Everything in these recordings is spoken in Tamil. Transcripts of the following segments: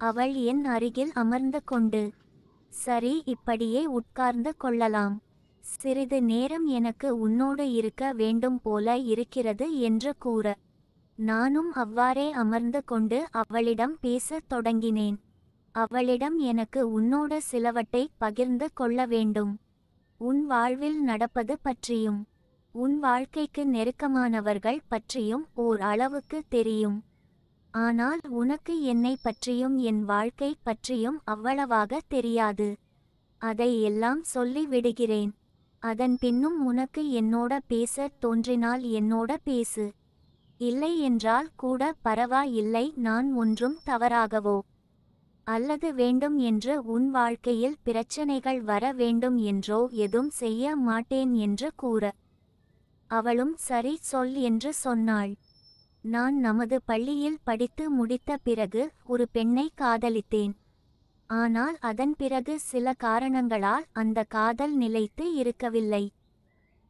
அவள் என் அருகில் அமர்ந்து கொண்டு, சரி, இப்படியே உட்கார்ந்து கொள்ளலாம். சிறிது நேரம் எனக்கு உன்னோடு இருக்க வேண்டும் போல இருக்கிறது என்று கூற, நானும் அவ்வாறே அமர்ந்து கொண்டு அவளிடம் பேசத் தொடங்கினேன். அவளிடம் எனக்கு உன்னோடு சிலவற்றை பகிர்ந்து கொள்ள வேண்டும். உன் வாழ்வில் நடப்பது பற்றியும் உன் வாழ்க்கைக்கு நெருக்கமானவர்கள் பற்றியும் ஓர் அளவுக்கு தெரியும். ஆனால் உனக்கு என்னை பற்றியும் என் வாழ்க்கை பற்றியும் அவ்வளவாக தெரியாது. அதை எல்லாம் சொல்லி விடுகிறேன். அதன் பின்னும் உனக்கு என்னோட பேசத் தோன்றினால் என்னோட பேசு. இல்லை என்றால் கூட பரவாயில்லை. நான் ஒன்றும் தவறாகவோ அல்லது வேண்டும் என்று உன் வாழ்க்கையில் பிரச்சனைகள் வர வேண்டும் என்றோ எதுவும் செய்ய மாட்டேன் என்று கூற, அவளும் சரி சொல் என்று சொன்னாள். நான் நமது பள்ளியில் படித்து முடித்த பிறகு ஒரு பெண்ணை காதலித்தேன். ஆனால் அதன் பிறகு சில காரணங்களால் அந்த காதல் நிலைத்து இருக்கவில்லை.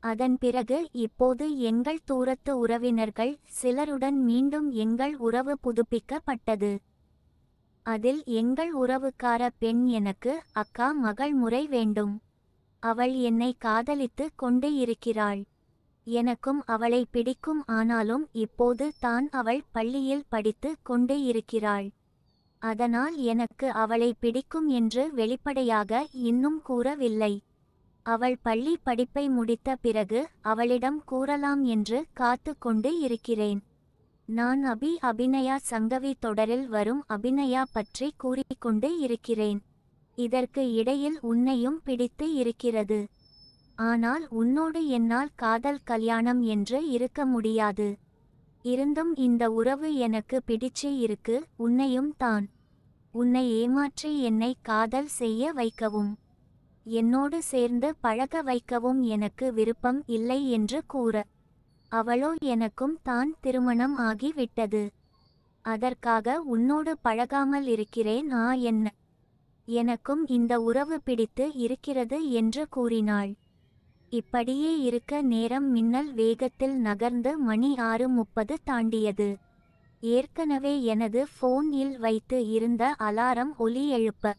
அதன் பிறகு இப்போது எங்கள் தூரத்து உறவினர்கள் சிலருடன் மீண்டும் எங்கள் உறவு புதுப்பிக்கப்பட்டது. அதில் எங்கள் உறவுக்கார பெண் எனக்கு அக்கா மகள் முறை வேண்டும். அவள் என்னை காதலித்து கொண்டு இருக்கிறாள். எனக்கும் அவளை பிடிக்கும். ஆனாலும் இப்போது தான் அவள் பள்ளியில் படித்து கொண்டு இருக்கிறாள். அதனால் எனக்கு அவளை பிடிக்கும் என்று வெளிப்படையாக இன்னும் கூறவில்லை. அவள் பள்ளி படிப்பை முடித்த பிறகு அவளிடம் கூறலாம் என்று காத்து கொண்டு இருக்கிறேன். நான் அபிநயா சங்கவி தொடரில் வரும் அபிநயா பற்றி கூறிக்கொண்டு இருக்கிறேன். இதற்கு இடையில் உன்னையும் பிடித்து இருக்கிறது. ஆனால் உன்னோடு என்னால் காதல் கல்யாணம் என்று இருக்க முடியாது. இருந்தும் இந்த உறவு எனக்கு பிடிச்சு இருக்கு. உன்னையும் தான். உன்னை ஏமாற்றி என்னை காதல் செய்ய வைக்கவும் என்னோடு சேர்ந்து பழக வைக்கவும் எனக்கு விருப்பம் இல்லை என்று கூற, அவளோ எனக்கும் தான் திருமணம் ஆகிவிட்டது. அதற்காக உன்னோடு பழகாமல் இருக்கிறேன். என்ன, எனக்கும் இந்த உறவு பிடித்து இருக்கிறது என்று கூறினாள். இப்படியே இருக்க நேரம் மின்னல் வேகத்தில் நகர்ந்து மணி 6:30 தாண்டியது. ஏற்கனவே எனது போனில் வைத்து இருந்த அலாரம் ஒலி எழுப்ப,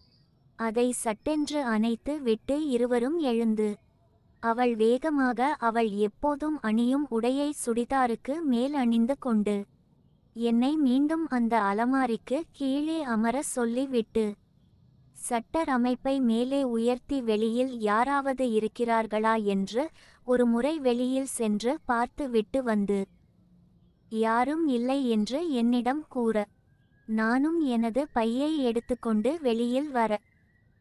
அதை சட்டென்று அணைத்து விட்டு இருவரும் எழுந்து, அவள் வேகமாக அவள் எப்போதும் அணியும் உடையை சுடிதாருக்கு மேல் அணிந்து கொண்டு என்னை மீண்டும் அந்த அலமாரிக்கு கீழே அமர சொல்லிவிட்டு, சட்டர் அமைப்பை மேலே உயர்த்தி வெளியில் யாராவது இருக்கிறார்களா என்று ஒரு முறை வெளியில் சென்று பார்த்து விட்டு வந்து, யாரும் இல்லை என்று என்னிடம் கூற, நானும் எனது பையை எடுத்துக்கொண்டு வெளியில் வர,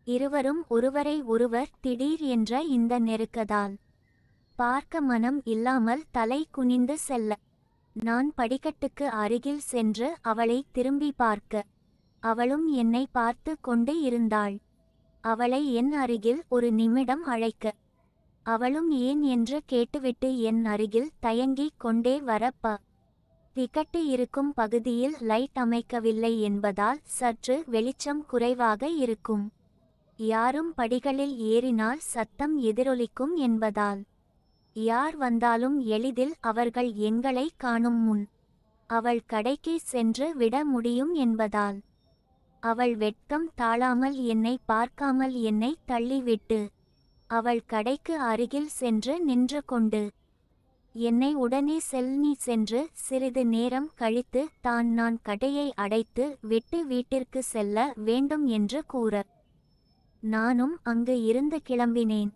இருவரும் ஒருவரை ஒருவர் திடீர் என்ற இந்த நெருக்கதால் பார்க்க மனம் இல்லாமல் தலை குனிந்து செல்ல, நான் படிக்கட்டுக்கு அருகில் சென்று அவளை திரும்பி பார்க்க, அவளும் என்னை பார்த்து கொண்டு இருந்தாள். அவளை என் அருகில் ஒரு நிமிடம் அழைக்க, அவளும் ஏன் என்று கேட்டுவிட்டு என் அருகில் தயங்கிக் கொண்டே வரப்ப, டிக்கெட்டு இருக்கும் பகுதியில் லைட் அமைக்கவில்லை என்பதால் சற்று வெளிச்சம் குறைவாக இருக்கும். யாரும் படிகளில் ஏறினால் சத்தம் எதிரொலிக்கும் என்பதால் யார் வந்தாலும் எளிதில் அவர்கள் எங்களை காணும் முன் அவள் கடைக்கு சென்று விட முடியும் என்பதால் அவள் வெட்கம் தாழாமல் என்னை பார்க்காமல் என்னை தள்ளிவிட்டு அவள் கடைக்கு அருகில் சென்று நின்று கொண்டு, என்னை உடனே நீ சென்று சிறிது நேரம் கழித்து தான் நான் கடையை அடைத்து விட்டு வீட்டிற்கு செல்ல வேண்டும் என்று கூற, நானும் அங்கு இருந்து கிளம்பினேன்.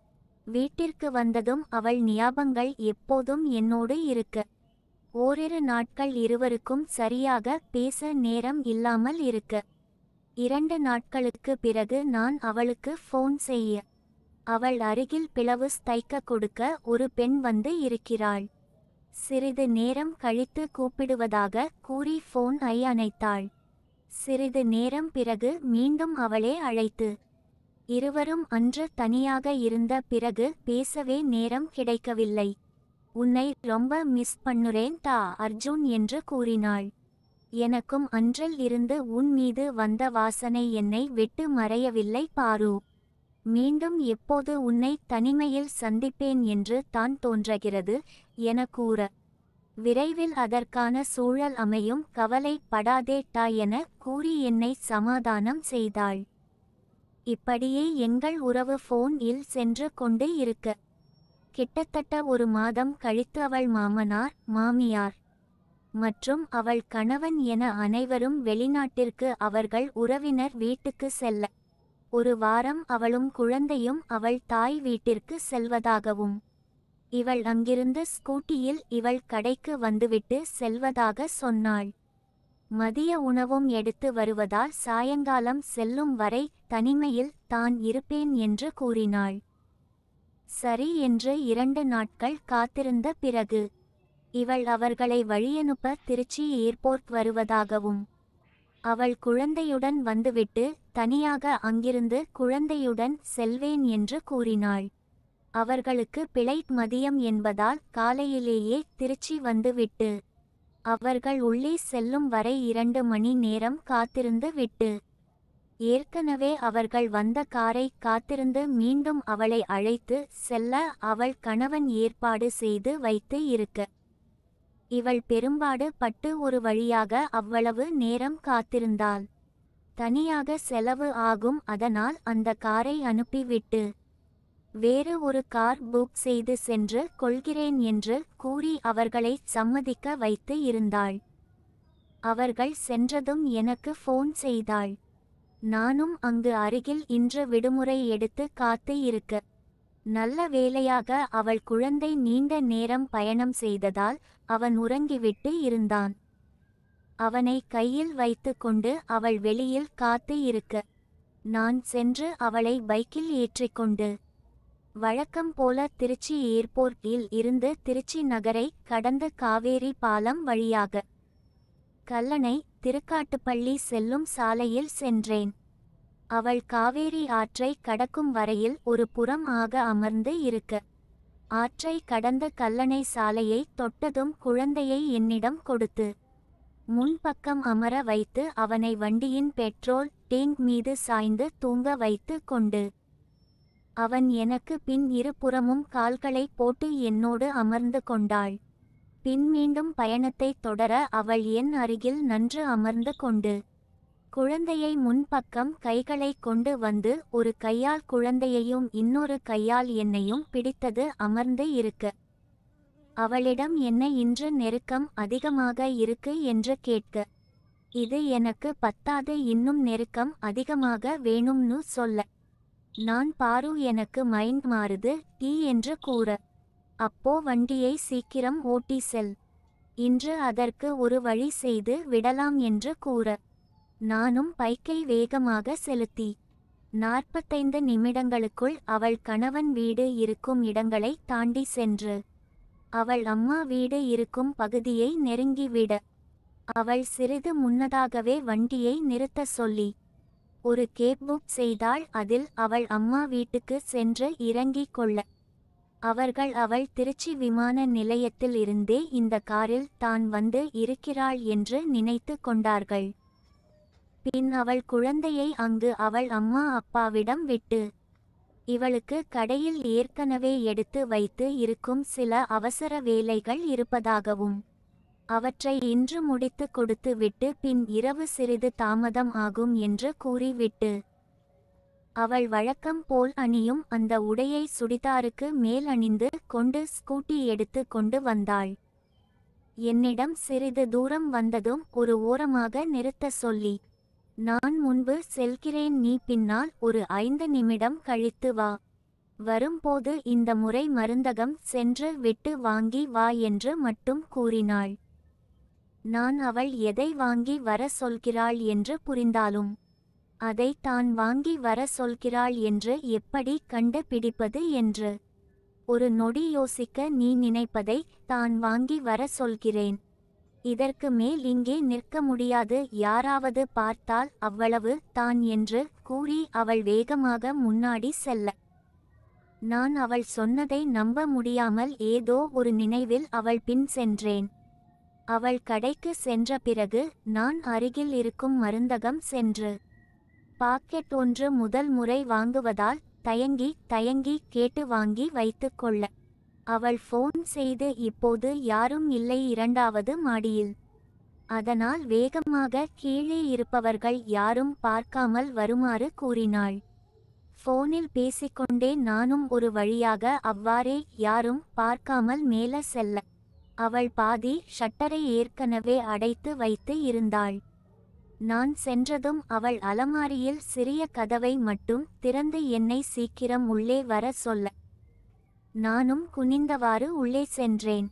வீட்டிற்கு வந்ததும் அவள் ஞாபகங்கள் எப்போதும் என்னோடு இருக்க, ஓரிரு நாட்கள் இருவருக்கும் சரியாக பேச நேரம் இல்லாமல் இருக்க, 2 நாட்களுக்கு பிறகு நான் அவளுக்கு போன் செய்ய, அவள் அருகில் பிளவுஸ் தைக்க கொடுக்க ஒரு பெண் வந்து இருக்கிறாள். சிறிது நேரம் கழித்து கூப்பிடுவதாக கூறி போனை அணைத்தாள். சிறிது நேரம் பிறகு மீண்டும் அவளே அழைத்து, இருவரும் அன்று தனியாக இருந்த பிறகு பேசவே நேரம் கிடைக்கவில்லை. உன்னை ரொம்ப மிஸ் பண்ணுறேன் அர்ஜுன் என்று கூறினாள். எனக்கும் அன்றில் இருந்து உன் மீது வந்த வாசனை என்னை விட்டு மறையவில்லை பாரு. மீண்டும் எப்போது உன்னை தனிமையில் சந்திப்பேன் என்று தான் தோன்றுகிறது என கூற, விரைவில் அதற்கான சூழல் அமையும், கவலைப்படாதே டா என கூறி என்னை சமாதானம் செய்தாள். இப்படியே எங்கள் உறவு ஃபோன் இல் சென்று கொண்டு இருக்க, கிட்டத்தட்ட ஒரு மாதம் கழித்து அவள் மாமனார், மாமியார் மற்றும் அவள் கணவன் என அனைவரும் வெளிநாட்டிற்கு அவர்கள் உறவினர் வீட்டுக்கு செல்ல, ஒரு வாரம் அவளும் குழந்தையும் அவள் தாய் வீட்டிற்கு செல்வதாகவும், இவள் அங்கிருந்து ஸ்கூட்டியில் இவள் கடைக்கு வந்துவிட்டு செல்வதாக சொன்னாள். மதிய உணவும் எடுத்து வருவதால் சாயங்காலம் செல்லும் வரை தனிமையில் தான் இருப்பேன் என்று கூறினாள். சரி என்று 2 நாட்கள் காத்திருந்த பிறகு இவள் அவர்களை வழியனுப்ப திருச்சி ஏர்போர்ட் வருவதாகவும், அவள் குழந்தையுடன் வந்துவிட்டு தனியாக அங்கிருந்து குழந்தையுடன் செல்வேன் என்று கூறினாள். அவர்களுக்கு பிளைட் மதியம் என்பதால் காலையிலேயே திருச்சி வந்துவிட்டு அவர்கள் உள்ளே செல்லும் வரை 2 மணி நேரம் காத்திருந்து விட்டு, ஏற்கனவே அவர்கள் வந்த காரை காத்திருந்து மீண்டும் அவளை அழைத்து செல்ல அவள் கணவன் ஏற்பாடு செய்து வைத்து இருக்க, இவள் பெரும்பாடு பட்டு ஒரு வழியாக அவ்வளவு நேரம் காத்திருந்தாள். தனியாக செலவு ஆகும், அதனால் அந்த காரை அனுப்பிவிட்டு வேறு ஒரு கார் புக் செய்து சென்று கொள்கிறேன் என்று கூறி அவர்களை சம்மதிக்க வைத்து இருந்தாள். அவர்கள் சென்றதும் எனக்கு ஃபோன் செய்தாள். நானும் அங்கு அருகில் இன்று விடுமுறை எடுத்து காத்து இருக்க, நல்ல வேளையாக அவள் குழந்தை நீண்ட நேரம் பயணம் செய்ததால் அவன் உறங்கிவிட்டு இருந்தான். அவனை கையில் வைத்து கொண்டு அவள் வெளியில் காத்து இருக்க, நான் சென்று அவளை பைக்கில் ஏற்றிக்கொண்டு வழக்கம் போல திருச்சி ஏர்போர்ட்டில் இருந்து திருச்சி நகரை கடந்து காவேரி பாலம் வழியாக கல்லணை, திருக்காட்டுப்பள்ளி செல்லும் சாலையில் சென்றேன். அவள் காவேரி ஆற்றை கடக்கும் வரையில் ஒரு புறம் ஆக அமர்ந்து இருக்க, ஆற்றை கடந்த கல்லணை சாலையை தொட்டதும் குழந்தையை என்னிடம் கொடுத்து முன்பக்கம் அமர வைத்து அவனை வண்டியின் பெட்ரோல் டேங்க் மீது சாய்ந்து தூங்க வைத்து கொண்டு, அவன் எனக்கு பின் இருபுறமும் கால்களை போட்டு என்னோடு அமர்ந்து கொண்டாள். பின் மீண்டும் பயணத்தை தொடர அவள் என் அருகில் நன்று அமர்ந்து கொண்டு குழந்தையை முன்பக்கம் கைகளை கொண்டு வந்து ஒரு கையால் குழந்தையையும் இன்னொரு கையால் என்னையும் பிடித்தது அமர்ந்து இருக்க, அவளிடம் என்ன இன்று நெருக்கம் அதிகமாக இருக்கு என்று கேட்க, இது எனக்கு பத்தாது, இன்னும் நெருக்கம் அதிகமாக வேணும்னு சொல்ல, நான் பாரு எனக்கு மைண்ட் மாறுது டீ என்று கூற, அப்போ வண்டியை சீக்கிரம் ஓட்டி செல், இன்று அதற்கு ஒரு வழி செய்து விடலாம் என்று கூற, நானும் பைக்கை வேகமாக செலுத்தி 45 நிமிடங்களுக்குள் அவள் கணவன் வீடு இருக்கும் இடங்களை தாண்டி சென்று அவள் அம்மா வீடு இருக்கும் பகுதியை நெருங்கிவிட, அவள் சிறிது முன்னதாகவே வண்டியை நிறுத்த சொல்லி ஒரு கேப் புக் செய்தாள். அதில் அவள் அம்மா வீட்டுக்கு சென்று இறங்கிக் கொள்ள, அவள் திருச்சி விமான நிலையத்தில் இருந்தே இந்த காரில் தான் வந்து இருக்கிறாள் என்று நினைத்து கொண்டார்கள். பின் அவள் குழந்தையை அங்கு அவள் அம்மா அப்பாவிடம் விட்டு, இவளுக்கு கடையில் ஏற்கனவே எடுத்து வைத்து இருக்கும் சில அவசர வேலைகள் இருப்பதாகவும், அவற்றை இன்று முடித்து கொடுத்து விட்டு பின் இரவு சிறிது தாமதம் ஆகும் என்று கூறிவிட்டு, அவள் வழக்கம் போல் அணியும் அந்த உடையை சுடிதாருக்கு மேல் அணிந்து கொண்டு ஸ்கூட்டி எடுத்து கொண்டு வந்தாள். என்னிடம் சிறிது தூரம் வந்ததும் ஒரு ஓரமாக நிறுத்த சொல்லி, நான் முன்பு செல்கிறேன், நீ பின்னால் ஒரு 5 நிமிடம் கழித்து வா, வரும்போது இந்த முறை மருந்தகம் சென்று விட்டு வாங்கி வா என்று மட்டும் கூறினாள். நான் அவள் எதை வாங்கி வர சொல்கிறாள் என்று புரிந்தாலும், அதை தான் வாங்கி வர சொல்கிறாள் என்று எப்படி கண்டு பிடிப்பது என்று ஒரு நொடி யோசிக்க, நீ நினைப்பதை தான் வாங்கி வர சொல்கிறேன், இதற்கு மேல் இங்கே நிற்க முடியாது, யாராவது பார்த்தால் அவ்வளவு தான் என்று கூறி அவள் வேகமாக முன்னாடி செல்ல, நான் அவள் சொன்னதை நம்ப முடியாமல் ஏதோ ஒரு நினைவில் அவள் பின் சென்றேன். அவள் கடைக்கு சென்ற பிறகு நான் அருகில் இருக்கும் மருந்தகம் சென்று பாக்கெட் ஒன்று முதல் முறை வாங்குவதால் தயங்கி கேட்டு வாங்கி வைத்து கொள்ள, அவள் ஃபோன் செய்து இப்போது யாரும் இல்லை இரண்டாவது மாடியில். அதனால் வேகமாக கீழே இருப்பவர்கள் யாரும் பார்க்காமல் வருமாறு கூறினாள். ஃபோனில் பேசிக்கொண்டே நானும் ஒரு வழியாக அவ்வாறே யாரும் பார்க்காமல் மேல செல்ல, அவள் பாதி ஷட்டரை ஏற்கனவே அடைத்து வைத்து இருந்தாள். நான் சென்றதும் அவள் அலமாரியில் சிறிய கதவை மட்டும் திறந்து என்னை சீக்கிரம் உள்ளே வர சொல்ல, நானும் குனிந்தவாறு உள்ளே சென்றேன்.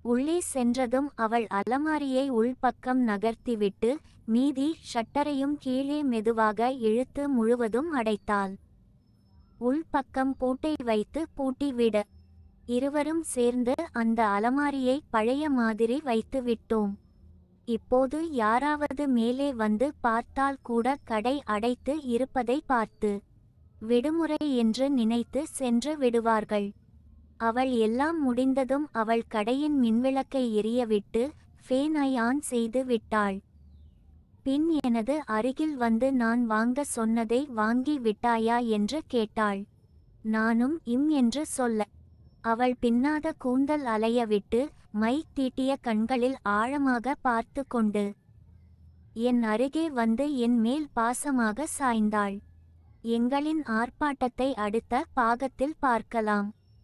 உள்ளே சென்றதும் அவள் அலமாரியை உள்பக்கம் நகர்த்திவிட்டு மீதி ஷட்டரையும் கீழே மெதுவாக இழுத்து முழுவதும் அடைத்தாள். உள்பக்கம் பூட்டை வைத்து பூட்டிவிட, இருவரும் சேர்ந்து அந்த அலமாரியை பழைய மாதிரி வைத்து விட்டோம். இப்போது யாராவது மேலே வந்து பார்த்தால் கூட கடை அடைத்து இருப்பதை பார்த்து விடுமுறை என்று நினைத்து சென்று விடுவார்கள். அவள் எல்லாம் முடிந்ததும் அவள் கடையின் மின்விளக்கை எரியவிட்டு ஃபேனை ஆன் செய்து விட்டாள். பின் எனது அருகில் வந்து நான் வாங்க சொன்னதை வாங்கி விட்டாயா என்று கேட்டாள். நானும் என்று சொல்ல, அவள் பின்னாத கூந்தல் அலையவிட்டு மை தீட்டிய கண்களில் ஆழமாக பார்த்து கொண்டு என் அருகே வந்து என் மேல் பாசமாக சாய்ந்தாள். எங்களின் ஆர்ப்பாட்டத்தை அடுத்த பாகத்தில் பார்க்கலாம்.